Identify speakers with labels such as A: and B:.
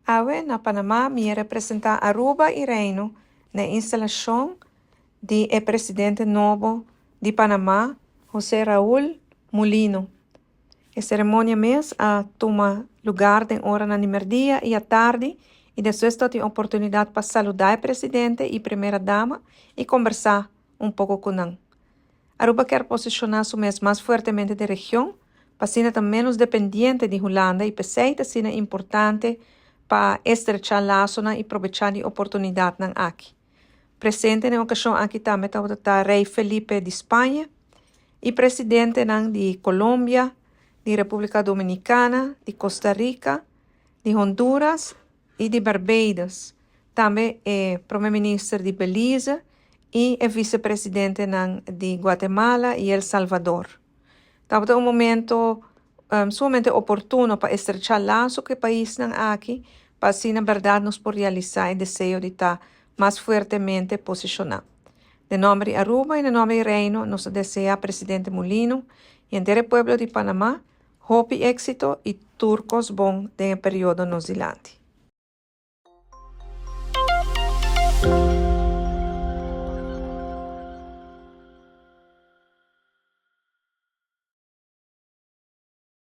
A: Awe na Panamá me representa Aruba e Reino na instalação de presidente novo de Panamá, José Raúl Mulino. A cerimônia a toma lugar de hora na dia e à tarde, e depois tem oportunidade para saludar o presidente e primeira-dama e conversar pouco com ele. Aruba quer posicionar su mês mais fortemente da região, para ser menos dependente de Holanda e para ser importante para estrechar laços e aproveitar a oportunidade aqui. Presente na ocasião aqui também está Rei Felipe de Espanha e presidente de Colômbia, de República Dominicana, de Costa Rica, de Honduras e de Barbados. Também primeiro-ministro de Belize e vice-presidente de Guatemala e El Salvador. Estava momento sumamente oportuno para estrechar laços que o país aqui, para assim, na verdade, nos por realizar o desejo de estar mais fortemente posicionado. De nome de Aruba e de nome de Reino, nos deseja presidente Mulino e entero pueblo de Panamá, hope e éxito e turcos bom de período nos dilante.